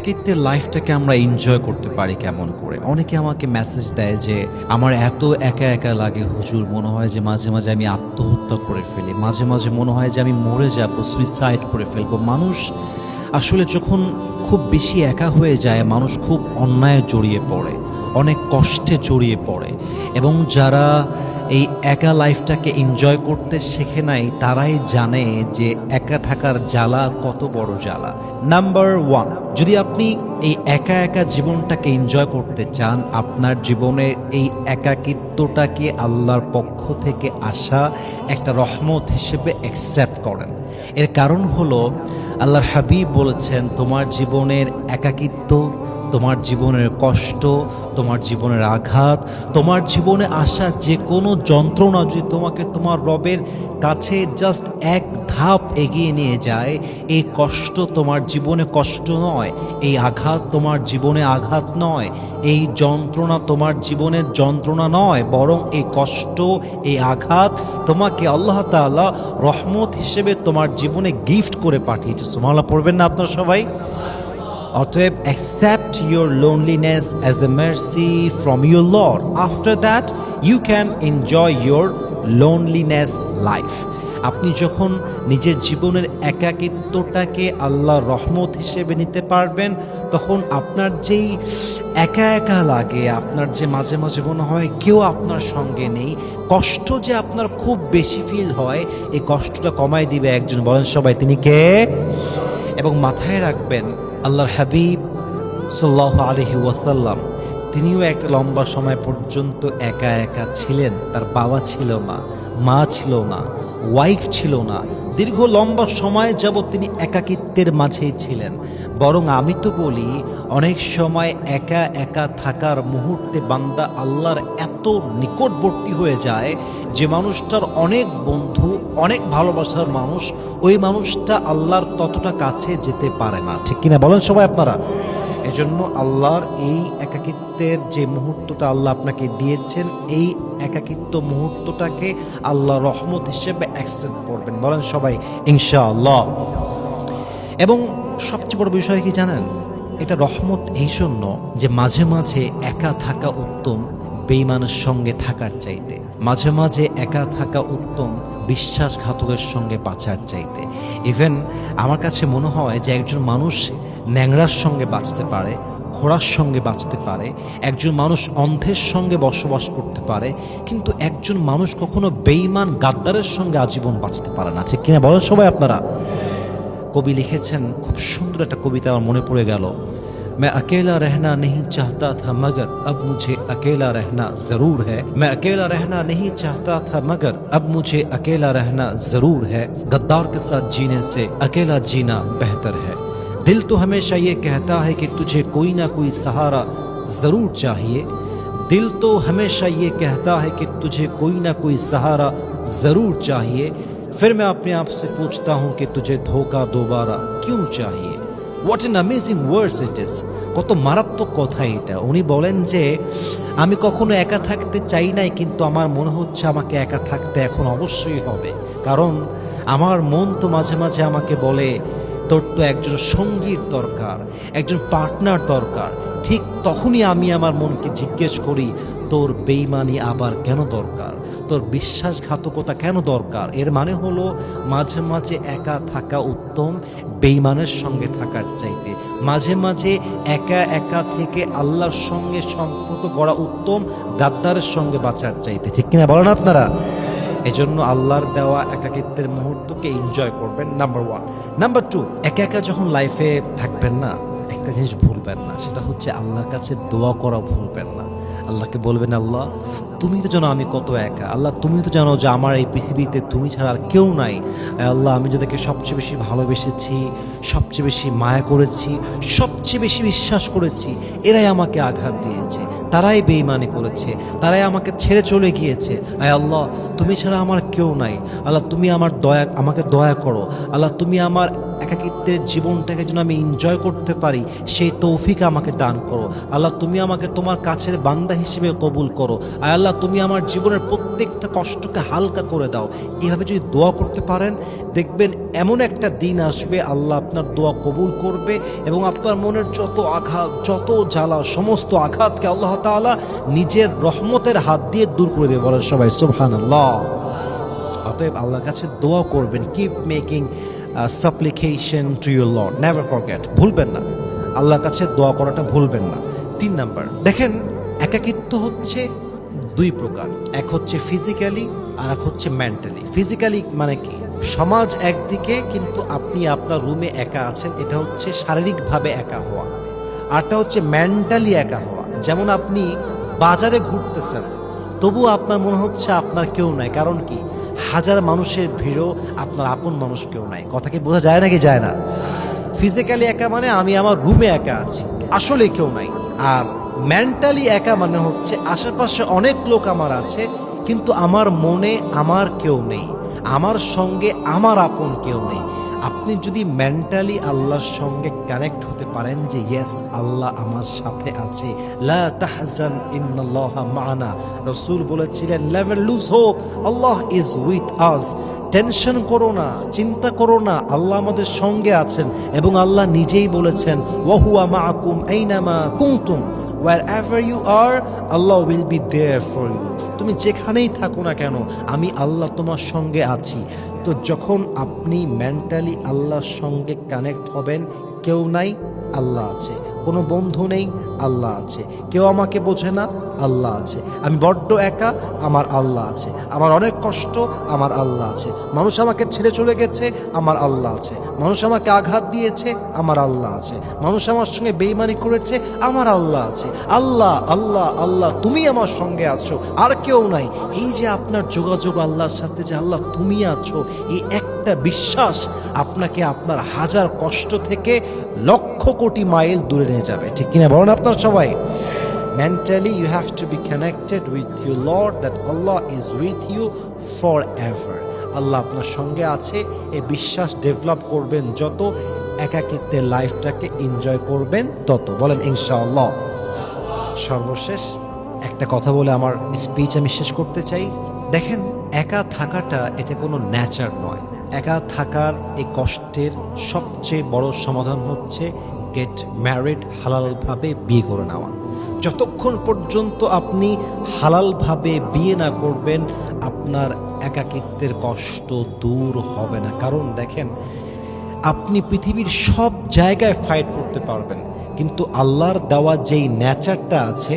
একাকিত্বের লাইফটাকে আমরা এনজয় করতে পারি কেমন করে? অনেকে আমাকে মেসেজ দেয় যে আমার এত একা একা লাগে হুজুর, মনে হয় যে মাঝে মাঝে আমি আত্মহত্যা করে ফেলি, মাঝে মাঝে মনে হয় যে আমি মরে যাব, সুইসাইড করে ফেলবো। মানুষ আসলে যখন খুব বেশি একা হয়ে যায়, মানুষ খুব অন্যায় জড়িয়ে পড়ে, অনেক কষ্টে জড়িয়ে পড়ে। এবং যারা এই একা লাইফটাকে এনজয় করতে শেখে নাই, তারাই জানে যে একা থাকার জ্বালা কত বড় জ্বালা। নাম্বার ওয়ান, যদি আপনি এই একা একা জীবনটাকে এনজয় করতে চান, আপনার জীবনের এই একাকিত্বটাকে আল্লাহর পক্ষ থেকে আসা একটা রহমত হিসেবে অ্যাকসেপ্ট করেন। এর কারণ হলো আল্লাহর হাবিব বলেছেন, তোমার জীবনের একাকিত্ব, তোমার জীবনের কষ্ট, তোমার জীবনের আঘাত, তোমার জীবনে আসা যে কোনো যন্ত্রণা যদি তোমাকে তোমার রবের কাছে জাস্ট এক ধাপ এগিয়ে নিয়ে যায়, এই কষ্ট তোমার জীবনে কষ্ট নয়, এই আঘাত তোমার জীবনে আঘাত নয়, এই যন্ত্রণা তোমার জীবনের যন্ত্রণা নয়, বরং এই কষ্ট, এই আঘাত তোমাকে আল্লাহ তাআলা রহমত হিসেবে তোমার জীবনে গিফট করে পাঠিয়েছে। সুবহানাল্লাহ পড়বেন না আপনারা সবাই? অতএব accept your loneliness as a mercy from your Lord. After that, you can enjoy your loneliness life. আপনি যখন নিজের জীবনের একাকিত্বটাকে আল্লাহর রহমত হিসেবে নিতে পারবেন, তখন আপনার যেই একা একা লাগে, আপনার যে মাঝে মাঝে মনে হয় কেউ আপনার সঙ্গে নেই, কষ্ট যে আপনার খুব বেশি ফিল হয়, এই কষ্টটা কমায় দিবে একজন, বলেন সবাই তিনি কে? এবং মাথায় রাখবেন, আল্লাহর হাবিব সাল্লাল্লাহু আলাইহি ওয়াসাল্লাম তিনিও একটা লম্বা সময় পর্যন্ত একা একা ছিলেন। তার বাবা ছিল না, মা ছিল না, ওয়াইফ ছিল না, দীর্ঘ লম্বা সময় যাবৎ তিনি একাকিত্বের মাঝেই ছিলেন। বরং আমি তো বলি, অনেক সময় একা একা থাকার মুহূর্তে বান্দা আল্লাহর এত নিকটবর্তী হয়ে যায় যে মানুষটার অনেক বন্ধু, অনেক ভালোবাসার মানুষ, ওই মানুষটা আল্লাহর ততটা কাছে যেতে পারে না। ঠিক কিনা বলেন সবাই আপনারা? এজন্য আল্লাহর এই একাকিত্বের যে মুহূর্তটা আল্লাহ আপনাকে দিয়েছেন, এই একাকিত্ব মুহূর্তটাকে আল্লাহ রহমত হিসেবে অ্যাকসেপ্ট করবেন, বলেন সবাই ইনশাআল্লাহ। এবং সবচেয়ে বড় বিষয় কি জানেন? এটা রহমত এই জন্য যে মাঝে মাঝে একা থাকা উত্তম বেঈমানের সঙ্গে থাকার চাইতে, মাঝে মাঝে একা থাকা উত্তম বিশ্বাসঘাতকের সঙ্গে বাঁচার চাইতে। ইভেন আমার কাছে মনে হয় যে একজন মানুষ ন্যাংরার সঙ্গে বাঁচতে পারে, ঘোড়ার সঙ্গে বাঁচতে পারে, একজন মানুষ অন্ধের সঙ্গে বসবাস করতে পারে, কিন্তু একজন মানুষ কখনো বেঈমান গাদ্দারের সঙ্গে আজীবন বাঁচতে পারে না। ঠিক কিনা বলেন সবাই আপনারা? কবি লিখেছেন, খুব সুন্দর একটা কবিতা আমার মনে পড়ে গেল। मैं अकेला रहना नहीं चाहता था मगर अब मुझे अकेला रहना ज़रूर है। मैं अकेला रहना नहीं चाहता था मगर अब मुझे अकेला रहना ज़रूर है। गद्दार के साथ जीने से अकेला जीना बेहतर है। दिल तो हमेशा ये कहता है कि तुझे कोई ना कोई सहारा ज़रूर चाहिए। दिल तो हमेशा ये कहता है कि तुझे कोई ना कोई सहारा ज़रूर चाहिए। फिर मैं अपने आप से पूछता हूँ कि तुझे धोखा दोबारा क्यों चाहिए। What an amazing words it is! কত মারাত্মক কথা এটা। উনি বলেন যে আমি কখনো একা থাকতে চাই নাই, কিন্তু আমার মনে হচ্ছে আমাকে একা থাকতে এখন অবশ্যই হবে। কারণ আমার মন তো মাঝে মাঝে আমাকে বলে, তোর তো একজন সঙ্গীর দরকার, একজন পার্টনার দরকার। ঠিক তখনই আমি আমার মনকে জিজ্ঞেস করি, তোর বেঈমানি আবার কেন দরকার, তোর বিশ্বাসঘাতকতা কেন দরকার? এর মানে হলো মাঝে মাঝে একা থাকা উত্তম বেঈমানের সঙ্গে থাকার চাইতে, মাঝে মাঝে একা একা থেকে আল্লাহর সঙ্গে সম্পর্ক গড়া উত্তম গাদ্দারের সঙ্গে বাঁচার চাইতে। ঠিক কিনা বলেন আপনারা? এজন্য আল্লাহর দেওয়া একাকিত্বের মুহূর্তকে এনজয় করবেন, নাম্বার ওয়ান। নাম্বার টু, একা একা যখন লাইফে থাকবেন না, একটা জিনিস ভুলবেন না, সেটা হচ্ছে আল্লাহর কাছে দোয়া করা ভুলবেন না। আল্লাহকে বলবেন, আল্লাহ তুমি তো জানো আমি কত একা, আল্লাহ তুমি তো জানো যে আমার এই পৃথিবীতে তুমি ছাড়া আর কেউ নাই। আল্লাহ আমি যাদেরকে সবচেয়ে বেশি ভালোবেসেছি, সবচেয়ে বেশি মায়া করেছি, সবচেয়ে বেশি বিশ্বাস করেছি, এরাই আমাকে আঘাত দিয়েছে, তারাই বেঈমানি করেছে, তারাই আমাকে ছেড়ে চলে গিয়েছে। আল্লাহ তুমি ছাড়া আমার কেউ নাই, আল্লাহ তুমি আমাকে দয়া করো, আল্লাহ তুমি আমার একাকিত্বের জীবনটাকে যেন আমি এনজয় করতে পারি সেই তৌফিক আমাকে দান করো। আল্লাহ তুমি আমাকে তোমার কাছের বান্দা হিসেবে কবুল করো। আল্লাহ আল্লাহ তুমি আমার জীবনের প্রত্যেকটা কষ্টকে হালকা করে দাও। এভাবে যদি দোয়া করতে পারেন, দেখবেন এমন একটা দিন আসবে আল্লাহ আপনার দোয়া কবুল করবে এবং আপনার মনের যত আঘাত, যত জ্বালা, সমস্ত আঘাতকে আল্লাহ তাআলা নিজের রহমতের হাত দিয়ে দূর করে দেবে। বলেন সবাই সুবহানাল্লাহ। অতএব আল্লাহর কাছে দোয়া করবেন, keep making সাপ্লিকেশন to your Lord, never forget, ভুলবেন না আল্লাহর কাছে দোয়া করাটা ভুলবেন না। 3 নাম্বার, দেখেন একাকিত্ব হচ্ছে 2 প্রকার, এক হচ্ছে ফিজিক্যালি আর এক হচ্ছে মেন্টালি। ফিজিক্যালি মানে কি, সমাজ একদিকে কিন্তু আপনি আপনার রুমে একা আছেন, এটা হচ্ছে শারীরিকভাবে একা হওয়া। আরটা হচ্ছে মেন্টালি একা হওয়া, যেমন আপনি বাজারে ঘুরতেছেন তবু আপনার মনে হচ্ছে আপনার কেউ নাই, কারণ কি হাজার মানুষের ভিড়ও আপনার আপন মানুষ কেউ নাই। কথা কি বোঝা যায় নাকি যায় না? ফিজিক্যালি একা মানে আমি আমার রুমে একা আছি, আসলে কেউ নাই। আর মেন্টালি একা মানে হচ্ছে আশেপাশে অনেক লোক আমার আছে কিন্তু আমার মনে আমার কেউ নেই, আমার সঙ্গে আমার আপন কেউ নেই। আপনি যদি মেন্টালি আল্লাহর সঙ্গে কানেক্ট হতে পারেন যে ইয়েস আল্লাহ আমার সাথে আছে, লা তাহজান ইন্নাল্লাহা মা'ানা, রাসূল বলেছিলেন never lose hope, Allah is with us. Tension করো না, চিন্তা করো না, আল্লাহ আমাদের সঙ্গে আছেন এবং আল্লাহ নিজেই বলেছেন ওয়া হুয়া মা'আকুম আইনামা কুনতুম, wherever you are Allah will be there for you। তুমি যেখানেই থাকো না কেন আমি আল্লাহ তোমার সঙ্গে আছি। তো যখন আপনি মেন্টালি আল্লাহর সঙ্গে কানেক্ট হবেন, কেউ নাই আল্লাহ আছে, কোনো বন্ধু নেই আল্লাহ আছে, কেউ আমাকে বোঝে না আল্লাহ আছে, আমি বড্ড একা আমার আল্লাহ আছে, আমার অনেক কষ্ট আমার আল্লাহ আছে, মানুষ আমাকে ছেড়ে চলে গেছে আমার আল্লাহ আছে, মানুষ আমাকে আঘাত দিয়েছে আমার আল্লাহ আছে, মানুষ আমার সঙ্গে বেঈমানি করেছে আমার আল্লাহ আছে। আল্লাহ আল্লাহ আল্লাহ, তুমি আমার সঙ্গে আছো, আর কেউ নাই। এই যে আপনার যোগাযোগ আল্লাহর সাথে, যে আল্লাহ তুমি আছো, এই একটা বিশ্বাস আপনাকে আপনার হাজার কষ্ট থেকে লক্ষ কোটি মাইল দূরে নিয়ে যাবে। ঠিক কিনা বলেন আপনার সবাই? Mentally you have to be connected with your Lord, that Allah is with you forever। আল্লাহ আপনার সঙ্গে আছে, এই বিশ্বাস ডেভেলপ করবেন যত, একাকিত্বের লাইফটাকে এনজয় করবেন তত। বলেন ইনশাআল্লাহ। সর্বশেষ একটা কথা বলে আমার স্পিচ আমি শেষ করতে চাই। দেখেন, একা থাকাটা এটা কোনো নেচার নয়। একা থাকার এই কষ্টের সবচেয়ে বড় সমাধান হচ্ছে গেট ম্যারিড, হালালভাবে বিয়ে করে নেওয়া। যতক্ষণ পর্যন্ত আপনি হালালভাবে বিয়ে না করবেন আপনার একাকিত্বের কষ্ট দূর হবে না। কারণ দেখেন, আপনি পৃথিবীর সব জায়গায় ফাইট করতে পারবেন কিন্তু আল্লাহর দেওয়া যেই নেচারটা আছে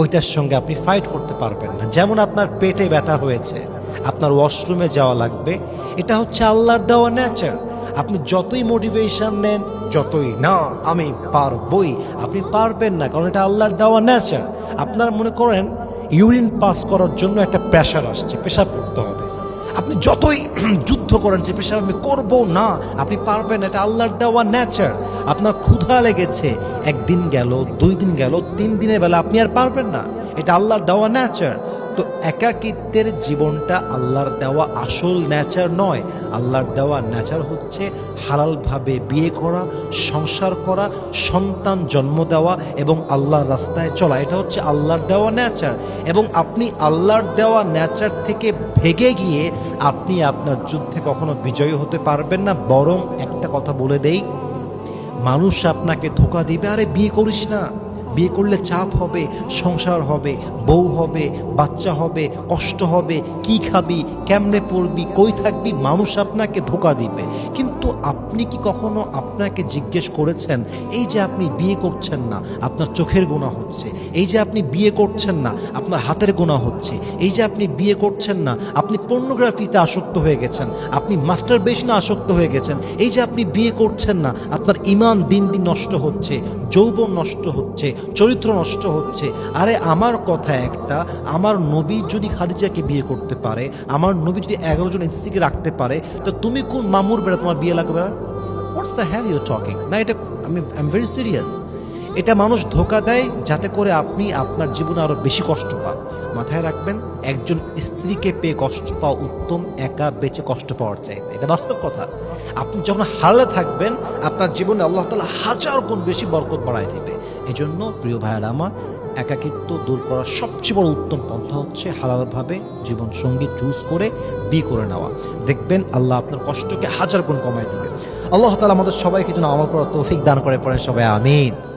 ওইটার সঙ্গে আপনি ফাইট করতে পারবেন না। যেমন আপনার পেটে ব্যথা হয়েছে, আপনার ওয়াশরুমে যাওয়া লাগবে, এটা হচ্ছে আল্লাহর দেওয়া নেচার। আপনি যতই মোটিভেশন নেন, যতই না আমি পারবই, আপনি পারবেন না, কারণ এটা আল্লাহর দেওয়া নেচার। আপনার মনে করেন ইউরিন পাস করার জন্য একটা প্রেশার আসছে, পেশাব করতে হবে, আপনি যতই যুদ্ধ করেন যে পেশাব আমি করবো না, আপনি পারবেন না, এটা আল্লাহর দেওয়া নেচার। আপনার ক্ষুধা লেগেছে, 1 দিন গেল, 2 দিন গেল, 3 দিনের বেলা আপনি আর পারবেন না, এটা আল্লাহর দেওয়া নেচার। তো একাকিত্বের জীবনটা আল্লাহর দেওয়া আসল নেচার নয়। আল্লাহর দেওয়া নেচার হচ্ছে হালালভাবে বিয়ে করা, সংসার করা, সন্তান জন্ম দেওয়া এবং আল্লাহর রাস্তায় চলা। এটা হচ্ছে আল্লাহর দেওয়া নেচার। এবং আপনি আল্লাহর দেওয়া নেচার থেকে ভেগে গিয়ে আপনি আপনার যুদ্ধে কখনো বিজয়ী হতে পারবেন না। বরং একটা কথা বলে দেই, মানুষ আপনাকে ধোঁকা দিবে, আরে বিয়ে করিস না, বিয়ে করলে চাপ হবে, সংসার হবে, বউ হবে, বাচ্চা হবে, কষ্ট হবে, কি খাবি, কেমনে পড়বি, কই থাকবি, মানুষ আপনাকে ধোঁকা দিবে। কিন্তু আপনি কি কখনো আপনাকে জিজ্ঞেস করেছেন, এই যে আপনি বিয়ে করছেন না আপনার চোখের গোনা হচ্ছে, এই যে আপনি বিয়ে করছেন না আপনার হাতের গোনা হচ্ছে, এই যে আপনি বিয়ে করছেন না আপনি পর্নোগ্রাফিতে আসক্ত হয়ে গেছেন, আপনি মাস্টারবেশনে আসক্ত হয়ে গেছেন, এই যে আপনি বিয়ে করছেন না আপনার ঈমান দিন দিন নষ্ট হচ্ছে, যৌবন নষ্ট হচ্ছে, চরিত্র নষ্ট হচ্ছে। আরে আমার কথা একটা, আমার নবী যদি খাদিজাকে বিয়ে করতে পারে, আমার নবী যদি 11 জন স্ত্রীকে রাখতে পারে, তো তুমি কোন মামুর বেড়া তোমার বিয়ে লাগবে? What's the hell you talking? না, এটা আই এম ভেরি সিরিয়াস। এটা মানুষ ধোঁকা দেয় যাতে করে আপনি আপনার জীবনে আরো বেশি কষ্ট পান। মাথায় রাখবেন, একজন স্ত্রীকে পেয়ে কষ্ট পাওয়া উত্তম একা বেঁচে কষ্ট পাওয়ার চাইতে। এটা বাস্তব কথা। আপনি যখন হারালে থাকবেন, আপনার জীবনে আল্লাহ তাআলা হাজার গুণ বেশি বরকত বাড়ায় দেবে। এজন্য প্রিয় ভাইয়েরা আমার, একাকিত্ব দূর করার সবচেয়ে বড় উত্তম পন্থা হচ্ছে হালালভাবে জীবন সঙ্গী চুজ করে বিয়ে করে নেওয়া। দেখবেন আল্লাহ আপনার কষ্টকে হাজার গুণ কমায় দিবে। আল্লাহ তাআলা আমাদের সবাইকে যেন আমল করার তৌফিক দান করে, পড়েন সবাই আমিন।